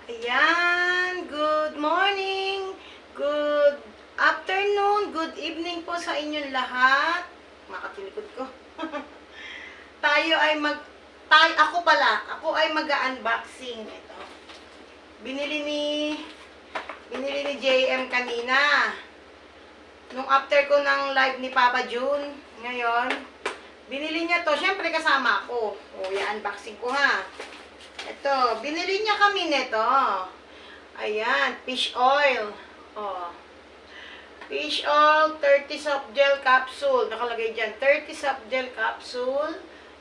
Ayan, good morning, good afternoon, good evening po sa inyong lahat. Makatilikod ko. Tayo ay ako ay mag-unboxing. Ito. Binili ni JM kanina. Nung after ko ng live ni Papa June, ngayon, binili niya to. Siyempre kasama ako. O, i-unboxing ko ha. Ito, binili niya kami nito. Ayan, fish oil. Oh. Fish oil, 30 soft gel capsule. Nakalagay dyan, 30 soft gel capsule,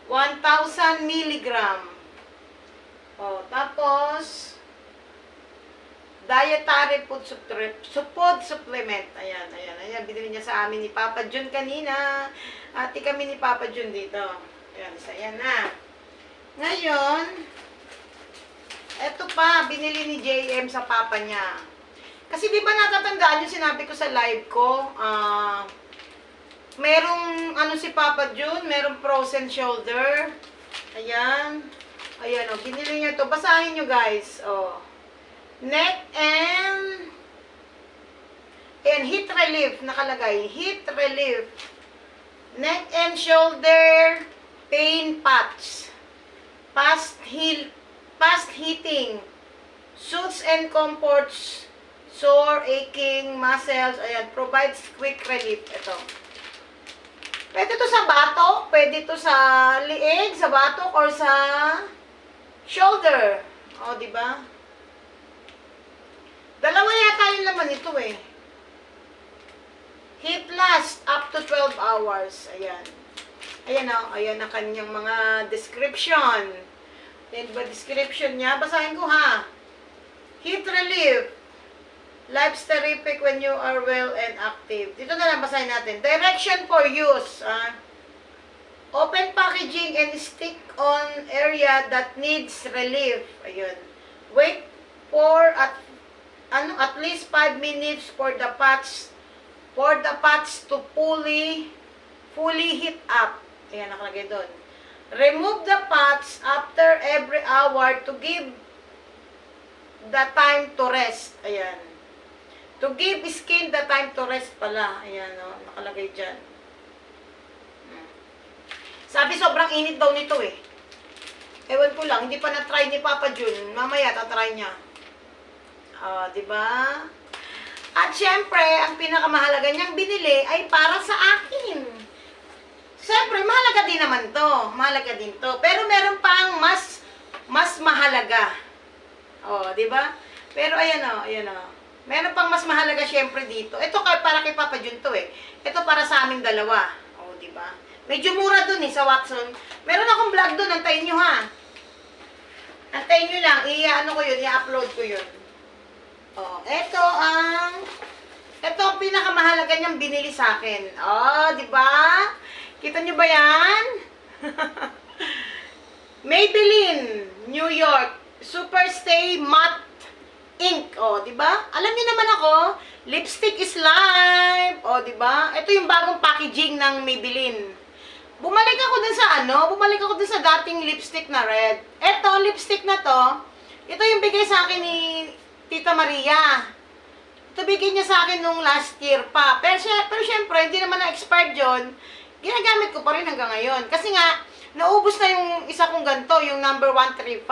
1,000 milligram. Oh, tapos, dietary food supplement. Ayan. Binili niya sa amin ni Papa June kanina. Ati kami ni Papa June dito. Ayan, isa yan na. Ngayon, eto pa, binili ni JM sa papa niya. Kasi di ba natatandaan yung sinabi ko sa live ko, merong si Papa June, merong frozen shoulder. Ayan. Ayan o, binili niya to. Basahin nyo guys. O. Neck and heat relief. Nakalagay. Heat relief. Neck and shoulder pain patch. Fast heating, soothes and comforts sore, aching, muscles. Ayan, provides quick relief. Ito. Pwede to sa batok, pwede to sa liig, sa batok, or sa shoulder. O, diba? Dalawa yata yung laman ito eh. Heat last up to 12 hours. Ayan. Ayan o, ayan ang kanyang mga description. Then, ba description niya? Basahin ko ha. Heat relief. Life's terrific when you are well and active. Dito na lang basahin natin. Direction for use. Open packaging and stick on area that needs relief. Ayun. Wait for at least 5 minutes for the patch to fully heat up. Ayan, nakalagay doon. Remove the patch after every hour to give the time to rest. Ayan. To give skin the time to rest pala. Ayan, o. Nakalagay dyan. Sabi, sobrang init daw nito eh. Ewan ko lang, hindi pa na-try ni Papa June. Mamaya, tatry niya. Diba? At syempre, ang pinakamahalaga niyang binili ay para sa akin. Siyempre, mahalaga din naman to. Mahalaga din to. Pero meron pang mas mahalaga. Di ba? Pero ayan o. Meron pang mas mahalaga syempre dito. Ito para kay Papa June to eh. Ito para sa aming dalawa. Di ba? Medyo mura dun eh sa Watson. Meron akong vlog dun. Antayin nyo ha. Antayin nyo lang. I-upload ko yun. Ito ang pinakamahalaga niyang binili sa akin. Di ba? Kita nyo ba yan? Maybelline, New York, Superstay Matte Ink. Diba? Alam niyo naman ako, lipstick is life. Diba? Ito yung bagong packaging ng Maybelline. Bumalik ako dun sa dating lipstick na red. Ito, lipstick na to, ito yung bigay sa akin ni Tita Maria. Ito bigay niya sa akin nung last year pa. Pero syempre, hindi naman na-expired yun. Ginagamit ko pa rin hanggang ngayon. Kasi nga, naubos na yung isa kong ganito, yung number 135.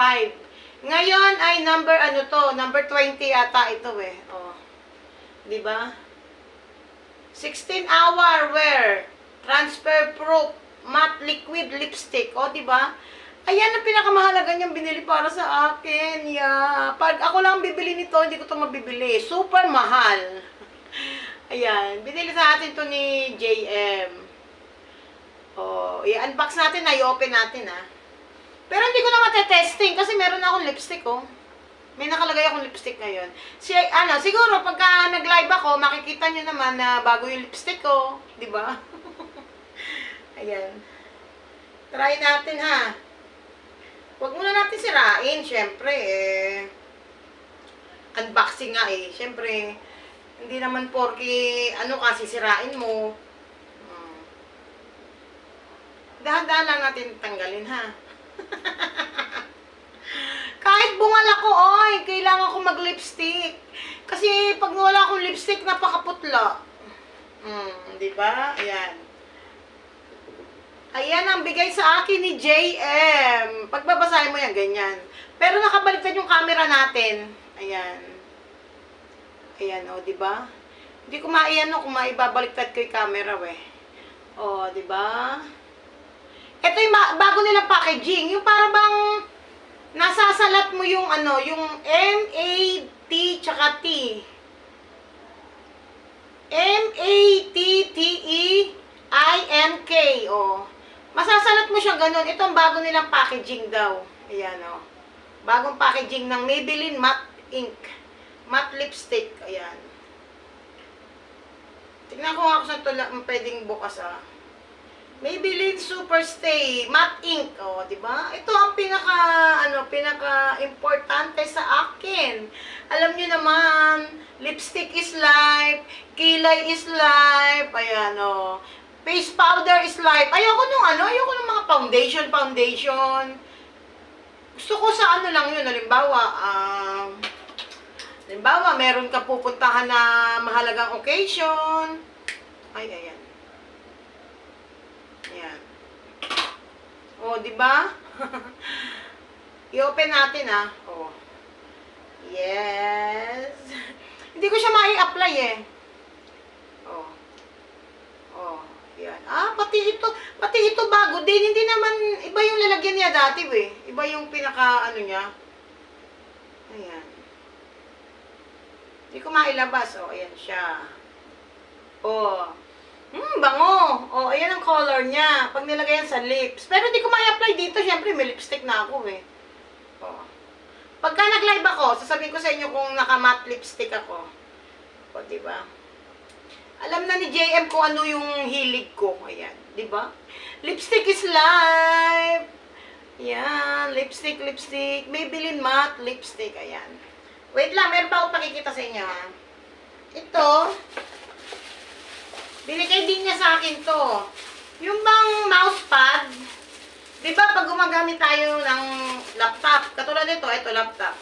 Ngayon ay number 20 ata ito eh. Diba? 16-hour wear, transfer proof, matte liquid lipstick. Diba? Ayan ang pinakamahalaga niyang binili para sa akin. Pag ako lang bibili nito, hindi ko ito mabibili. Super mahal. Ayan. Binili sa atin to ni JM. I-unbox natin na, i-open natin Pero hindi ko na matetesting kasi meron akong lipstick May nakalagay akong lipstick ngayon. Siguro pagka nag-live ako, makikita nyo naman na bago yung lipstick ko. Diba? Ayan. Try natin ha. Huwag muna natin sirain, syempre unboxing nga syempre, hindi naman porke kasi sirain mo. Dahan-dahan lang natin tanggalin ha. Kahit bungal ako, kailangan kailangan ko mag-lipstick. Kasi pag wala akong lipstick, napakaputla. Di ba? Ayan. Ayan ang bigay sa akin ni JM. Pagbabasahin mo yan, ganyan. Pero nakabaliktad yung camera natin. Ayan. Ayan, o, di ba? Hindi ko maiyan kung maibabaliktad ko yung camera, we. O, di ba? Ito yung bago nilang packaging. Yung para bang nasasalat mo yung ano, yung M-A-T tsaka T. M-A-T-T-E-I-N-K. O. Masasalat mo siya ganun. Ito ang bago nilang packaging daw. Ayan, o. Bagong packaging ng Maybelline Matte Ink. Matte Lipstick. Ayan. Tignan ko nga kung saan pwedeng bukas, ah. Maybelline Superstay Matte Ink, oh, 'di ba? Ito ang pinaka-importante sa akin. Alam niyo naman, lipstick is life, kilay is life, ayan, oh. Face powder is life. Ayoko nung mga foundation. Gusto ko sa ano lang 'yun, halimbawa, meron ka pupuntahan na mahalagang occasion. Ay, ayan. Ayan. O, di ba? I-open natin, ah. O. Yes. Hindi ko siya mai-apply, eh. O. O. Ayan. Ah, pati ito bago din. Hindi naman, iba yung lalagyan niya dati, eh. Iba yung niya. Ayan. Hindi ko mailabas. O, ayan siya. O. Bango. O, ayan ang color niya. Pag nilagay yan sa lips. Pero hindi ko ma-apply dito. Siyempre, may lipstick na ako, eh. O. Pagka nag-live ako, sasabihin ko sa inyo kung naka-matte lipstick ako. O, diba? Alam na ni JM kung ano yung hilig ko. Ayan. Diba? Lipstick is life. Ayan. Lipstick. Maybelline matte lipstick. Ayan. Wait lang. Meron pa akong pakikita sa inyo, ha? Ito. Binigay din niya sa akin to. Yung bang mousepad, di ba pag gumagamit tayo ng laptop, katulad nito, ito laptop.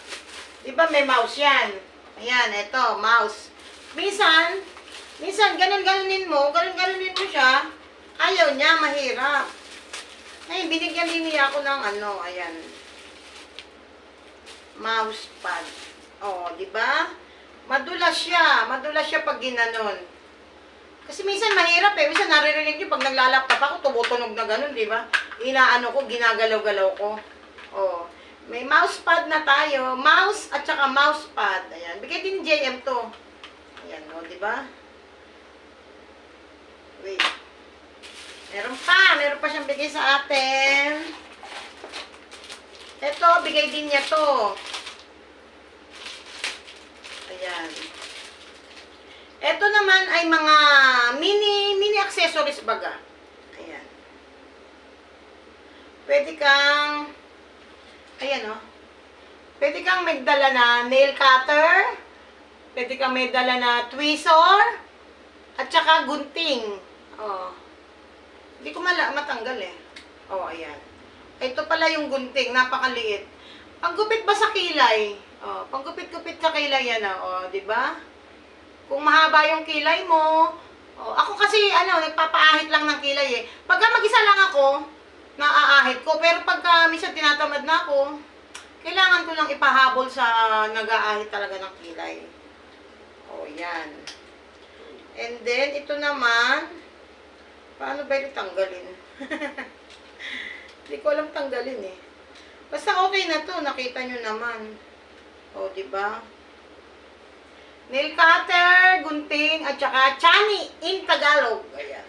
Di ba may mouse yan? Ayan, ito, mouse. Minsan, ganun-ganunin mo siya, ayaw niya, mahirap. Ay, binigyan din niya ako ng ayan. Mousepad. Oh, di ba? Madulas siya pag ginanon. Kasi minsan mahirap, eh. Minsan naririnig nyo pag naglalaptop ako, tumutunog na ganun, di ba? Ginagalaw-galaw ko. Oh. May mousepad na tayo. Mouse at saka mousepad. Ayan. Bigay din ni JM to. Ayan, o, di ba? Wait. Meron pa siyang bigay sa atin. Ito, bigay din niya to. Ayan. Ito naman ay mga mini accessories baga. Ayan. Pwede kang magdala na nail cutter. Pwede kang magdala na tweezer at saka gunting. Oh. Hindi ko matanggal, eh. Oh, ayan. Ito pala yung gunting, napakaliit. Panggupit ba sa kilay? Oh, panggupit-gupit sa kilay yan, oh, 'di ba? Kung mahaba yung kilay mo, ako kasi, nagpapaahit lang ng kilay, eh. Pagka mag-isa lang ako, naaahit ko. Pero pagka minsan tinatamad na ako, kailangan ko lang ipahabol sa nag-aahit talaga ng kilay. O, yan. And then, ito naman, paano ba yung tanggalin? Hindi ko alam tanggalin, eh. Basta okay na to, nakita nyo naman. O, diba? Nail cutter, gunting, at saka chani in Tagalog. Ayan.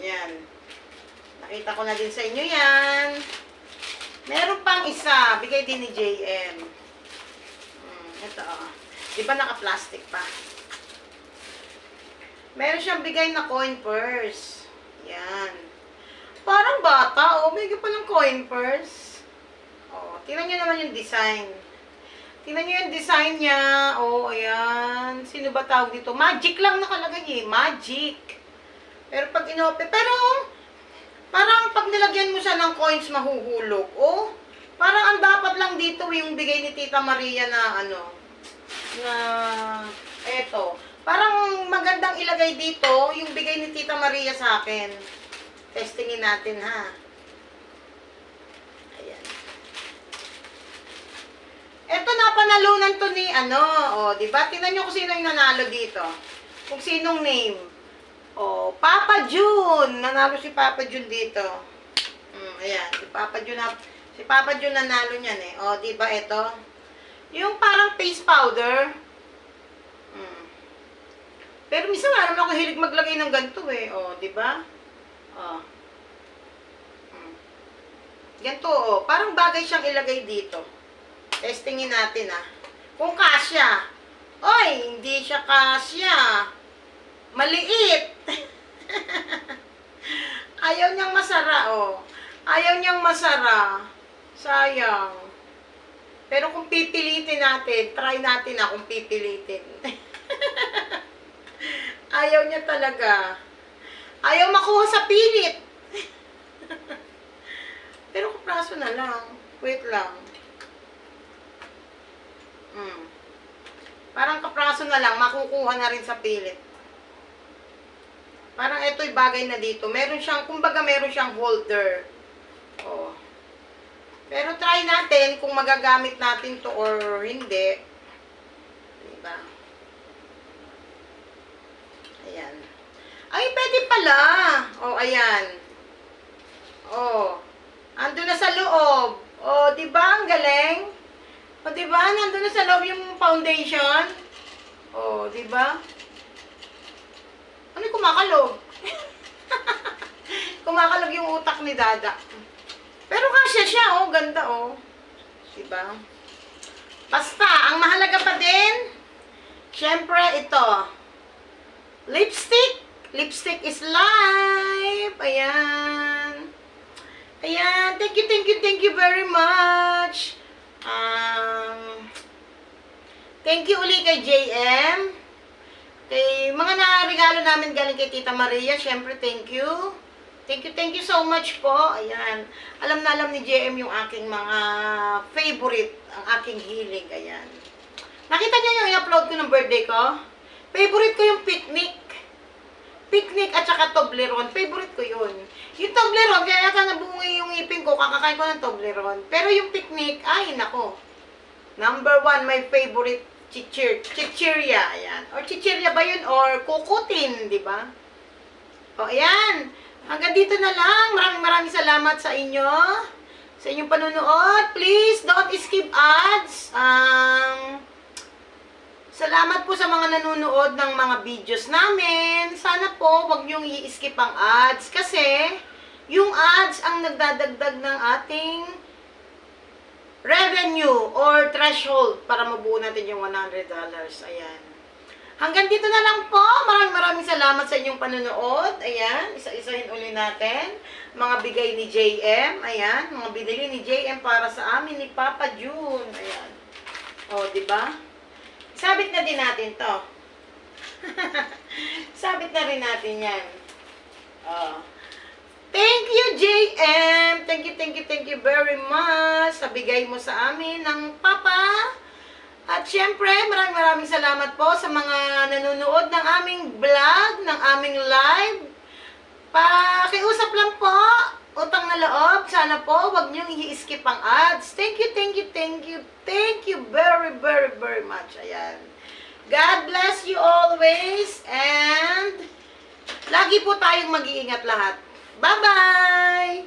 Yan. Nakita ko na din sa inyo yan. Meron pang isa. Bigay din ni JM. Ito, di ba naka-plastic pa? Meron siyang bigay na coin purse. Yan. Parang bata. Bigay pa ng coin purse. Tingnan nyo naman yung design. Tingnan nyo yung design niya. Ayan. Sino ba tawag dito? Magic lang nakalagay, eh. Magic. Pero pag inopen, parang pag nilagyan mo siya ng coins, mahuhulog. Parang ang dapat lang dito yung bigay ni Tita Maria na ano, na eto. Parang magandang ilagay dito yung bigay ni Tita Maria sa akin. Testingin natin ha. Ayan. Eto napanalunan to ni ano, di ba? Tingnan niyo kung sino yung nanalo dito. Kung sinong name. Papa June. Nanalo si Papa June dito. Ayan, si Papa June nanalo niyan eh. Di ba ito? Yung parang face powder. Pero minsan nga naman ako hilig maglagay ng ganito eh. Di ba? Ganito parang bagay siyang ilagay dito. Testingin natin kung kasya. Oy, hindi siya kasya. Maliit. Ayaw niyang masara Ayaw niyang masara. Sayang. Pero kung pipilitin natin, try natin kung pipilitin. Ayaw niya talaga. Ayaw makuha sa pilit. Pero kapraso na lang. Wait lang. Parang kapraso na lang, makukuha na rin sa pilit. Parang ito'y bagay na dito. Meron siyang, kumbaga meron siyang holder. Pero try natin kung magagamit natin to or hindi. Diba? Ayan. Ay, pwede pala. Ayan. Ando na sa loob. Diba? Ang galing. Diba? Nandun na sa loob yung foundation. Diba? Ano yung kumakalog? Kumakalog yung utak ni Dada. Pero kasya siya, ganda, diba? Basta, ang mahalaga pa din, syempre, ito. Lipstick. Lipstick is life. Ayan. Ayan. Thank you very much. Thank you uli kay JM. Kay mga naregalo namin galing kay Tita Maria, syempre, thank you. Thank you so much po. Ayan. Alam na alam ni JM yung aking mga favorite, ang aking hilig. Ayan. Nakita niyo yung i-upload ko ng birthday ko? Favorite ko yung picnic. Picnic at saka Toblerone. Favorite ko yun. Yung Toblerone, kaya yata nabungi yung ipin ko, kakakain ko ng Toblerone. Pero yung picnic, ay nako. Number 1, my favorite chichirya. Ayan. Or chichirya ba yun? Or kukutin, di ba? Ayan. Hanggang dito na lang. Maraming salamat sa inyo. Sa inyong panunood. Please, don't skip ads. Salamat po sa mga nanonood ng mga videos namin. Sana po, wag niyong i-skip ang ads. Kasi, yung ads ang nagdadagdag ng ating revenue or threshold para mabuo natin yung $100. Ayan. Hanggang dito na lang po. Maraming salamat sa inyong panonood. Ayan. Isa-isahin uli natin. Mga bigay ni JM. Ayan. Mga binili ni JM para sa amin ni Papa June. Ayan. Diba? Sabit na din natin to. Sabit na rin natin yan. Thank you, JM. Thank you very much sa bigay mo sa amin ng Papa. At syempre, maraming salamat po sa mga nanonood ng aming vlog, ng aming live. Pakiusap lang po, utang na loob. Sana po, wag niyong i-skip ang ads. Thank you very much. Ayan. God bless you always. And lagi po tayong mag-iingat lahat. Bye-bye!